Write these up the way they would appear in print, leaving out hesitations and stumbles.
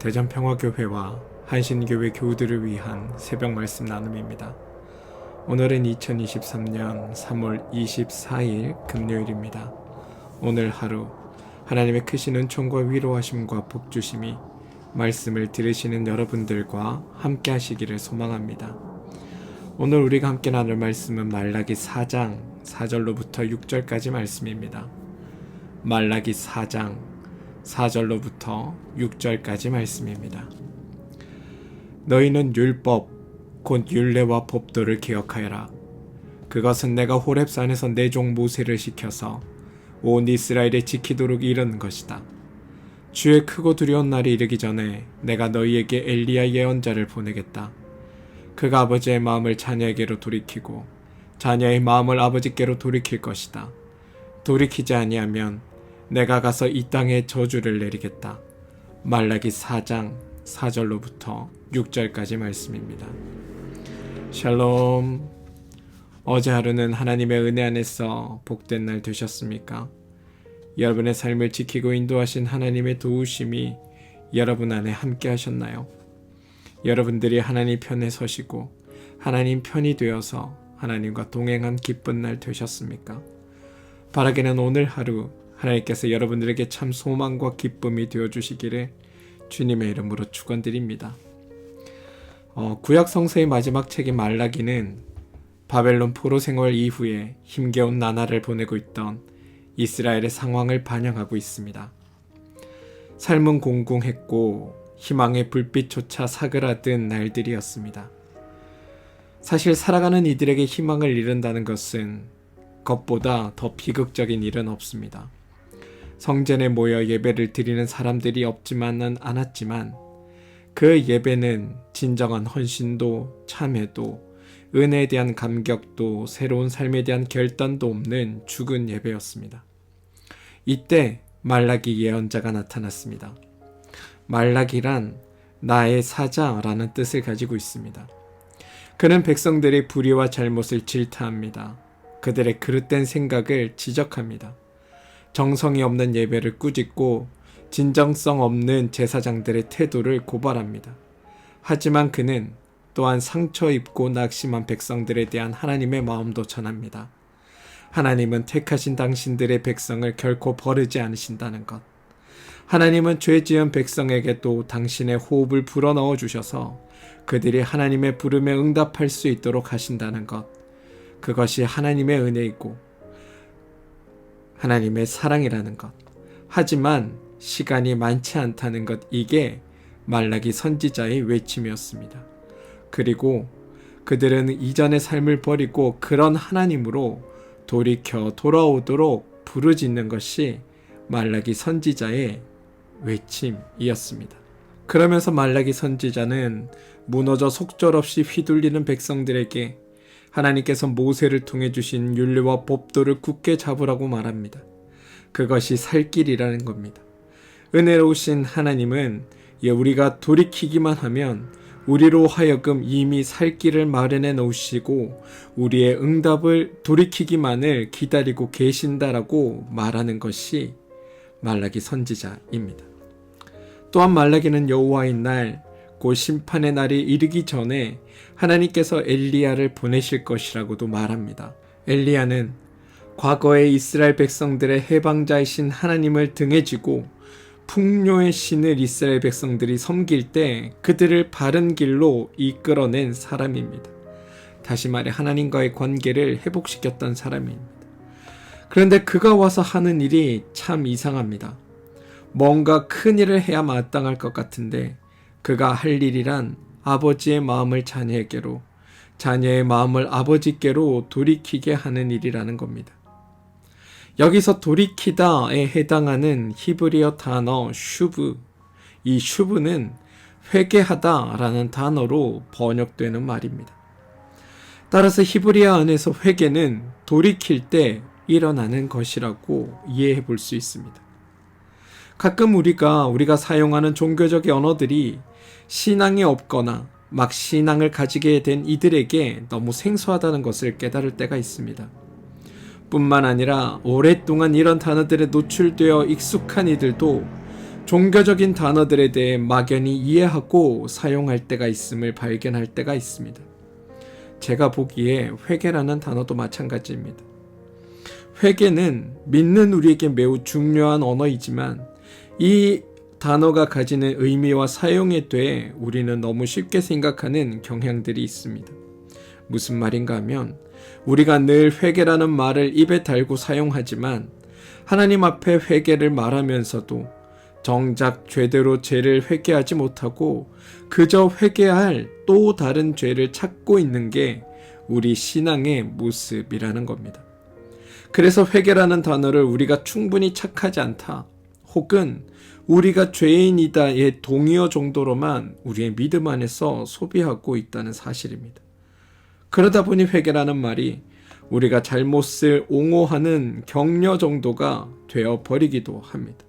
대전평화교회와 한신교회 교우들을 위한 새벽 말씀 나눔입니다. 오늘은 2023년 3월 24일 금요일입니다. 오늘 하루 하나님의 크신 은총과 위로하심과 복주심이 말씀을 들으시는 여러분들과 함께 하시기를 소망합니다. 오늘 우리가 함께 나눌 말씀은 말라기 4장 4절로부터 6절까지 말씀입니다. 말라기 4장 4절로부터 6절까지 말씀입니다. 너희는 율법 곧 율례와 법도를 기억하여라. 그것은 내가 호렙산에서 내 종 모세를 시켜서 온 이스라엘에 지키도록 이르는 것이다. 주의 크고 두려운 날이 이르기 전에 내가 너희에게 엘리야 예언자를 보내겠다. 그가 아버지의 마음을 자녀에게로 돌이키고 자녀의 마음을 아버지께로 돌이킬 것이다. 돌이키지 아니하면 내가 가서 이 땅에 저주를 내리겠다. 말라기 4장 4절로부터 6절까지 말씀입니다. 샬롬. 어제 하루는 하나님의 은혜 안에서 복된 날 되셨습니까? 여러분의 삶을 지키고 인도하신 하나님의 도우심이 여러분 안에 함께 하셨나요? 여러분들이 하나님 편에 서시고 하나님 편이 되어서 하나님과 동행한 기쁜 날 되셨습니까? 바라기는 오늘 하루 하나님께서 여러분들에게 참 소망과 기쁨이 되어주시기를 주님의 이름으로 축원드립니다. 구약 성서의 마지막 책인 말라기는 바벨론 포로 생활 이후에 힘겨운 나날을 보내고 있던 이스라엘의 상황을 반영하고 있습니다. 삶은 공공했고 희망의 불빛조차 사그라든 날들이었습니다. 사실 살아가는 이들에게 희망을 잃는다는 것은 것보다 더 비극적인 일은 없습니다. 성전에 모여 예배를 드리는 사람들이 없지만은 않았지만 그 예배는 진정한 헌신도 참회도 은혜에 대한 감격도 새로운 삶에 대한 결단도 없는 죽은 예배였습니다. 이때 말라기 예언자가 나타났습니다. 말라기란 나의 사자라는 뜻을 가지고 있습니다. 그는 백성들의 불의와 잘못을 질타합니다. 그들의 그릇된 생각을 지적합니다. 정성이 없는 예배를 꾸짖고 진정성 없는 제사장들의 태도를 고발합니다. 하지만 그는 또한 상처 입고 낙심한 백성들에 대한 하나님의 마음도 전합니다. 하나님은 택하신 당신들의 백성을 결코 버리지 않으신다는 것. 하나님은 죄 지은 백성에게도 당신의 호흡을 불어넣어 주셔서 그들이 하나님의 부름에 응답할 수 있도록 하신다는 것. 그것이 하나님의 은혜이고 하나님의 사랑이라는 것. 하지만 시간이 많지 않다는 것. 이게 말라기 선지자의 외침이었습니다. 그리고 그들은 이전의 삶을 버리고 그런 하나님으로 돌이켜 돌아오도록 부르짖는 것이 말라기 선지자의 외침이었습니다. 그러면서 말라기 선지자는 무너져 속절없이 휘둘리는 백성들에게 하나님께서 모세를 통해 주신 율례와 법도를 굳게 잡으라고 말합니다. 그것이 살 길이라는 겁니다. 은혜로우신 하나님은 우리가 돌이키기만 하면 우리로 하여금 이미 살 길을 마련해 놓으시고 우리의 응답을 돌이키기만을 기다리고 계신다라고 말하는 것이 말라기 선지자입니다. 또한 말라기는 여호와의 날, 곧 심판의 날이 이르기 전에 하나님께서 엘리야를 보내실 것이라고도 말합니다. 엘리야는 과거의 이스라엘 백성들의 해방자이신 하나님을 등에 지고 풍요의 신을 이스라엘 백성들이 섬길 때 그들을 바른 길로 이끌어낸 사람입니다. 다시 말해 하나님과의 관계를 회복시켰던 사람입니다. 그런데 그가 와서 하는 일이 참 이상합니다. 뭔가 큰 일을 해야 마땅할 것 같은데 그가 할 일이란 아버지의 마음을 자녀에게로, 자녀의 마음을 아버지께로 돌이키게 하는 일이라는 겁니다. 여기서 돌이키다에 해당하는 히브리어 단어 슈브, 이 슈브는 회개하다라는 단어로 번역되는 말입니다. 따라서 히브리어 안에서 회개는 돌이킬 때 일어나는 것이라고 이해해 볼 수 있습니다. 가끔 우리가 사용하는 종교적 언어들이 신앙이 없거나 막 신앙을 가지게 된 이들에게 너무 생소하다는 것을 깨달을 때가 있습니다. 뿐만 아니라 오랫동안 이런 단어들에 노출되어 익숙한 이들도 종교적인 단어들에 대해 막연히 이해하고 사용할 때가 있음을 발견할 때가 있습니다. 제가 보기에 회개라는 단어도 마찬가지입니다. 회개는 믿는 우리에게 매우 중요한 언어이지만 이 단어가 가지는 의미와 사용에 대해 우리는 너무 쉽게 생각하는 경향들이 있습니다. 무슨 말인가 하면 우리가 늘 회개라는 말을 입에 달고 사용하지만 하나님 앞에 회개를 말하면서도 정작 제대로 죄를 회개하지 못하고 그저 회개할 또 다른 죄를 찾고 있는 게 우리 신앙의 모습이라는 겁니다. 그래서 회개라는 단어를 우리가 충분히 착하지 않다 혹은 우리가 죄인이다의 동의어 정도로만 우리의 믿음 안에서 소비하고 있다는 사실입니다. 그러다 보니 회개라는 말이 우리가 잘못을 옹호하는 격려 정도가 되어버리기도 합니다.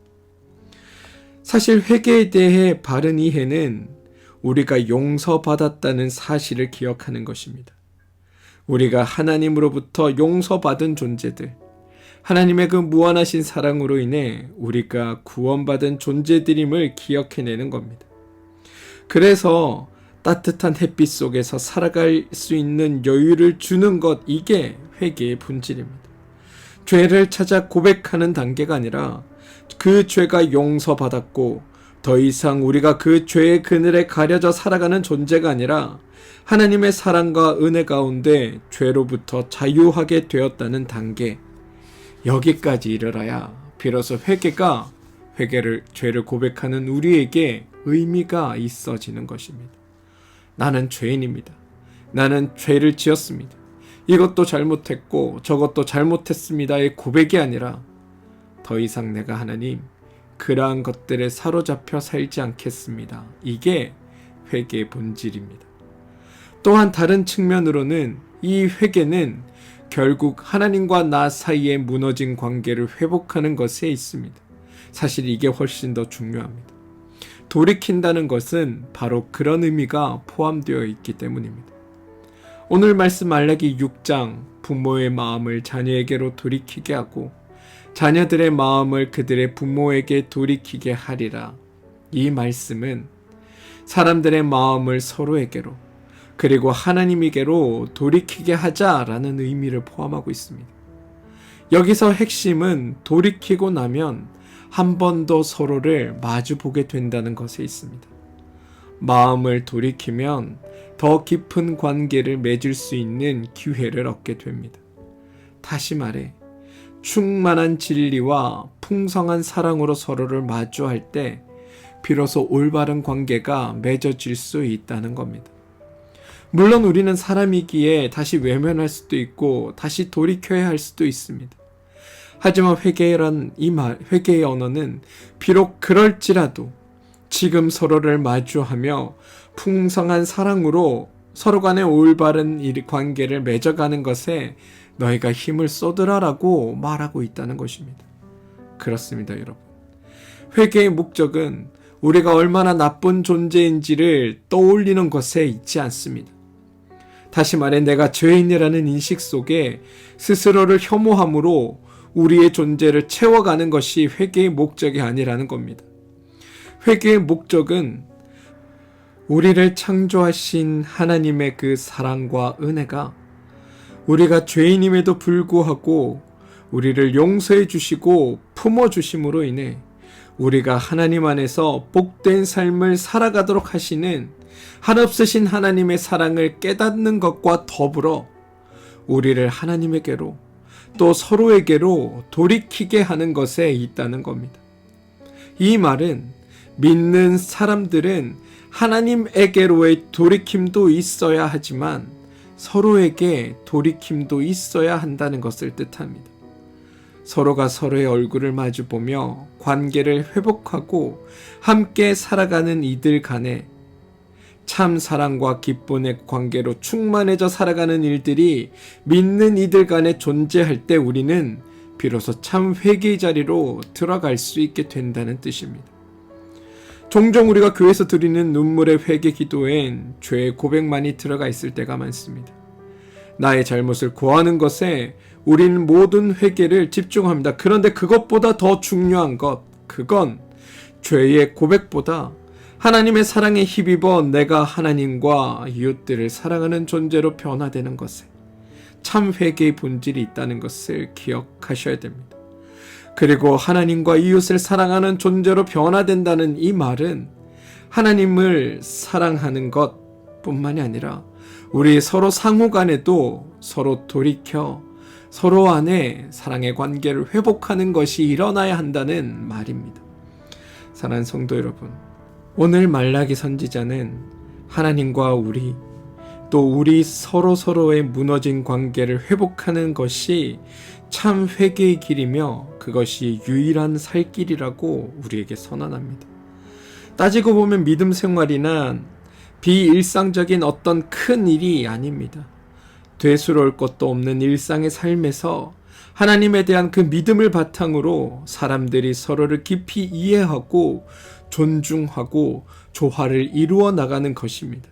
사실 회개에 대해 바른 이해는 우리가 용서받았다는 사실을 기억하는 것입니다. 우리가 하나님으로부터 용서받은 존재들, 하나님의 그 무한하신 사랑으로 인해 우리가 구원받은 존재들임을 기억해내는 겁니다. 그래서 따뜻한 햇빛 속에서 살아갈 수 있는 여유를 주는 것, 이게 회개의 본질입니다. 죄를 찾아 고백하는 단계가 아니라 그 죄가 용서받았고 더 이상 우리가 그 죄의 그늘에 가려져 살아가는 존재가 아니라 하나님의 사랑과 은혜 가운데 죄로부터 자유하게 되었다는 단계, 여기까지 이르러야 비로소 죄를 고백하는 우리에게 의미가 있어지는 것입니다. 나는 죄인입니다. 나는 죄를 지었습니다. 이것도 잘못했고 저것도 잘못했습니다의 고백이 아니라 더 이상 내가 하나님, 그러한 것들에 사로잡혀 살지 않겠습니다. 이게 회개의 본질입니다. 또한 다른 측면으로는 이 회개는 결국 하나님과 나 사이에 무너진 관계를 회복하는 것에 있습니다. 사실 이게 훨씬 더 중요합니다. 돌이킨다는 것은 바로 그런 의미가 포함되어 있기 때문입니다. 오늘 말씀 말라기 6장, 부모의 마음을 자녀에게로 돌이키게 하고 자녀들의 마음을 그들의 부모에게 돌이키게 하리라. 이 말씀은 사람들의 마음을 서로에게로 그리고 하나님에게로 돌이키게 하자라는 의미를 포함하고 있습니다. 여기서 핵심은 돌이키고 나면 한 번 더 서로를 마주보게 된다는 것에 있습니다. 마음을 돌이키면 더 깊은 관계를 맺을 수 있는 기회를 얻게 됩니다. 다시 말해 충만한 진리와 풍성한 사랑으로 서로를 마주할 때 비로소 올바른 관계가 맺어질 수 있다는 겁니다. 물론 우리는 사람이기에 다시 외면할 수도 있고 다시 돌이켜야 할 수도 있습니다. 하지만 회개의 언어는 비록 그럴지라도 지금 서로를 마주하며 풍성한 사랑으로 서로 간의 올바른 관계를 맺어가는 것에 너희가 힘을 쏟으라라고 말하고 있다는 것입니다. 그렇습니다, 여러분. 회개의 목적은 우리가 얼마나 나쁜 존재인지를 떠올리는 것에 있지 않습니다. 다시 말해 내가 죄인이라는 인식 속에 스스로를 혐오함으로 우리의 존재를 채워가는 것이 회개의 목적이 아니라는 겁니다. 회개의 목적은 우리를 창조하신 하나님의 그 사랑과 은혜가 우리가 죄인임에도 불구하고 우리를 용서해 주시고 품어 주심으로 인해 우리가 하나님 안에서 복된 삶을 살아가도록 하시는 한없으신 하나님의 사랑을 깨닫는 것과 더불어 우리를 하나님에게로 또 서로에게로 돌이키게 하는 것에 있다는 겁니다. 이 말은 믿는 사람들은 하나님에게로의 돌이킴도 있어야 하지만 서로에게 돌이킴도 있어야 한다는 것을 뜻합니다. 서로가 서로의 얼굴을 마주보며 관계를 회복하고 함께 살아가는 이들 간에 참 사랑과 기쁨의 관계로 충만해져 살아가는 일들이 믿는 이들 간에 존재할 때 우리는 비로소 참 회개의 자리로 들어갈 수 있게 된다는 뜻입니다. 종종 우리가 교회에서 드리는 눈물의 회개 기도엔 죄의 고백만이 들어가 있을 때가 많습니다. 나의 잘못을 고하는 것에 우리는 모든 회개를 집중합니다. 그런데 그것보다 더 중요한 것, 그건 죄의 고백보다 하나님의 사랑에 힘입어 내가 하나님과 이웃들을 사랑하는 존재로 변화되는 것에 참 회개의 본질이 있다는 것을 기억하셔야 됩니다. 그리고 하나님과 이웃을 사랑하는 존재로 변화된다는 이 말은 하나님을 사랑하는 것뿐만이 아니라 우리 서로 상호 간에도 서로 돌이켜 서로 안에 사랑의 관계를 회복하는 것이 일어나야 한다는 말입니다. 사랑하는 성도 여러분, 오늘 말라기 선지자는 하나님과 우리 또 우리 서로의 무너진 관계를 회복하는 것이 참 회개의 길이며 그것이 유일한 살 길이라고 우리에게 선언합니다. 따지고 보면 믿음 생활이나 비일상적인 어떤 큰 일이 아닙니다. 되스러울 것도 없는 일상의 삶에서 하나님에 대한 그 믿음을 바탕으로 사람들이 서로를 깊이 이해하고 존중하고 조화를 이루어 나가는 것입니다.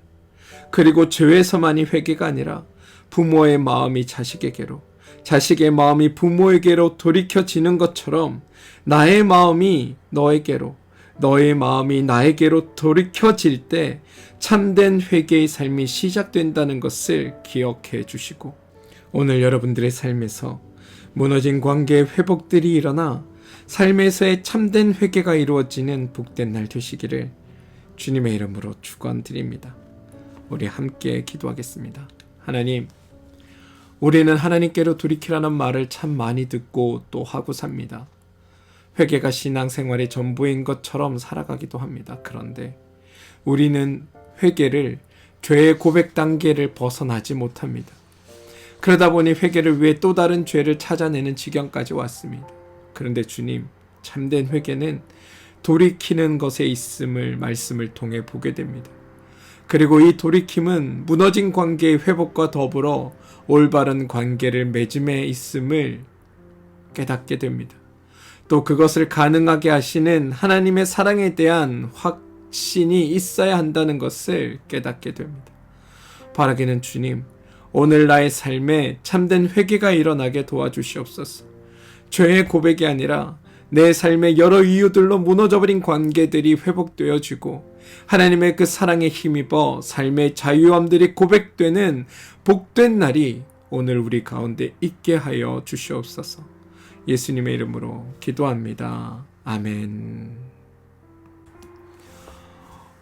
그리고 죄에서만이 회개가 아니라 부모의 마음이 자식에게로, 자식의 마음이 부모에게로 돌이켜지는 것처럼 나의 마음이 너에게로, 너의 마음이 나에게로 돌이켜질 때 참된 회개의 삶이 시작된다는 것을 기억해 주시고, 오늘 여러분들의 삶에서 무너진 관계의 회복들이 일어나 삶에서의 참된 회개가 이루어지는 복된 날 되시기를 주님의 이름으로 축원드립니다. 우리 함께 기도하겠습니다. 하나님, 우리는 하나님께로 돌이키라는 말을 참 많이 듣고 또 하고 삽니다. 회개가 신앙생활의 전부인 것처럼 살아가기도 합니다. 그런데 우리는 회개를 죄의 고백 단계를 벗어나지 못합니다. 그러다 보니 회개를 위해 또 다른 죄를 찾아내는 지경까지 왔습니다. 그런데 주님, 참된 회개는 돌이키는 것에 있음을 말씀을 통해 보게 됩니다. 그리고 이 돌이킴은 무너진 관계의 회복과 더불어 올바른 관계를 맺음에 있음을 깨닫게 됩니다. 또 그것을 가능하게 하시는 하나님의 사랑에 대한 확신이 있어야 한다는 것을 깨닫게 됩니다. 바라기는 주님, 오늘 나의 삶에 참된 회개가 일어나게 도와주시옵소서. 죄의 고백이 아니라 내 삶의 여러 이유들로 무너져버린 관계들이 회복되어지고 하나님의 그 사랑에 힘입어 삶의 자유함들이 고백되는 복된 날이 오늘 우리 가운데 있게 하여 주시옵소서. 예수님의 이름으로 기도합니다. 아멘.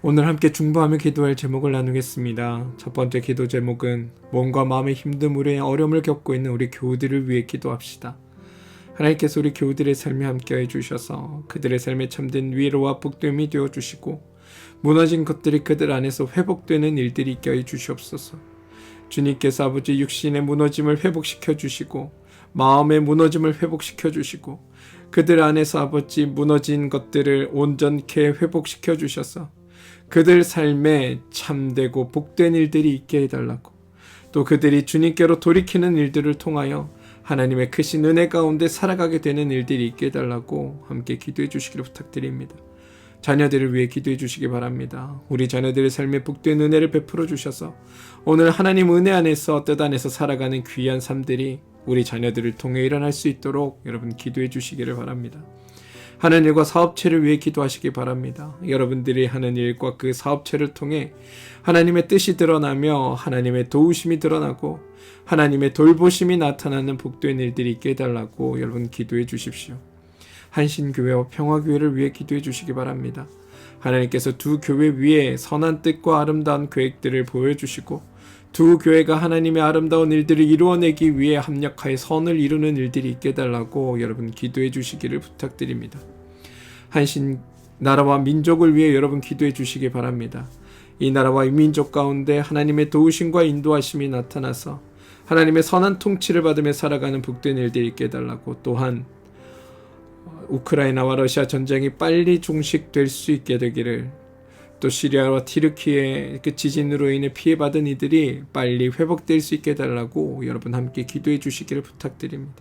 오늘 함께 중보하며 기도할 제목을 나누겠습니다. 첫 번째 기도 제목은 몸과 마음의 힘듦으로 어려움을 겪고 있는 우리 교우들을 위해 기도합시다. 하나님께서 우리 교우들의 삶에 함께해 주셔서 그들의 삶에 참된 위로와 복됨이 되어주시고 무너진 것들이 그들 안에서 회복되는 일들이 있게 해 주시옵소서. 주님께서 아버지 육신의 무너짐을 회복시켜 주시고 마음의 무너짐을 회복시켜 주시고 그들 안에서 아버지 무너진 것들을 온전케 회복시켜 주셔서 그들 삶에 참되고 복된 일들이 있게 해달라고, 또 그들이 주님께로 돌이키는 일들을 통하여 하나님의 크신 은혜 가운데 살아가게 되는 일들이 있게 해달라고 함께 기도해 주시기를 부탁드립니다. 자녀들을 위해 기도해 주시기 바랍니다. 우리 자녀들의 삶에 복된 은혜를 베풀어 주셔서 오늘 하나님 은혜 안에서 뜻 안에서 살아가는 귀한 삶들이 우리 자녀들을 통해 일어날 수 있도록 여러분 기도해 주시기를 바랍니다. 하는 일과 사업체를 위해 기도하시기 바랍니다. 여러분들이 하는 일과 그 사업체를 통해 하나님의 뜻이 드러나며 하나님의 도우심이 드러나고 하나님의 돌보심이 나타나는 복된 일들이 있게 해달라고 여러분 기도해 주십시오. 한신교회와 평화교회를 위해 기도해 주시기 바랍니다. 하나님께서 두 교회 위에 선한 뜻과 아름다운 계획들을 보여주시고 두 교회가 하나님의 아름다운 일들을 이루어내기 위해 합력하여 선을 이루는 일들이 있게 해달라고 여러분 기도해 주시기를 부탁드립니다. 한신 나라와 민족을 위해 여러분 기도해 주시기 바랍니다. 이 나라와 이 민족 가운데 하나님의 도우심과 인도하심이 나타나서 하나님의 선한 통치를 받으며 살아가는 복된 일들이 있게 해달라고, 또한 우크라이나와 러시아 전쟁이 빨리 종식될 수 있게 되기를, 또 시리아와 티르키의 그 지진으로 인해 피해받은 이들이 빨리 회복될 수 있게 해달라고 여러분 함께 기도해 주시기를 부탁드립니다.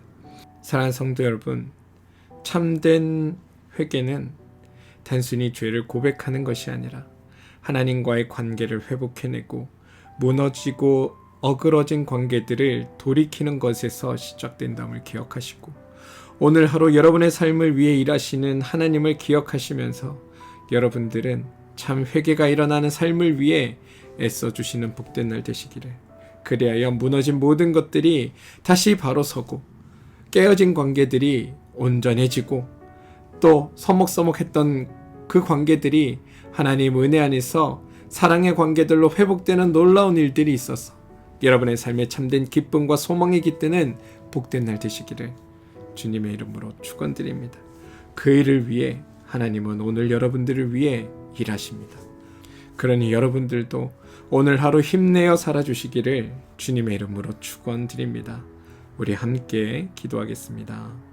사랑하는 성도 여러분, 참된 회개는 단순히 죄를 고백하는 것이 아니라 하나님과의 관계를 회복해내고 무너지고 어그러진 관계들을 돌이키는 것에서 시작된다음을 기억하시고 오늘 하루 여러분의 삶을 위해 일하시는 하나님을 기억하시면서 여러분들은 참 회개가 일어나는 삶을 위해 애써주시는 복된 날 되시기를. 그리하여 무너진 모든 것들이 다시 바로 서고 깨어진 관계들이 온전해지고 또 서먹서먹했던 그 관계들이 하나님 은혜 안에서 사랑의 관계들로 회복되는 놀라운 일들이 있어서 여러분의 삶에 참된 기쁨과 소망이 깃드는 복된 날 되시기를 주님의 이름으로 축원드립니다. 그 일을 위해 하나님은 오늘 여러분들을 위해 일하십니다. 그러니 여러분들도 오늘 하루 힘내어 살아주시기를 주님의 이름으로 축원드립니다. 우리 함께 기도하겠습니다.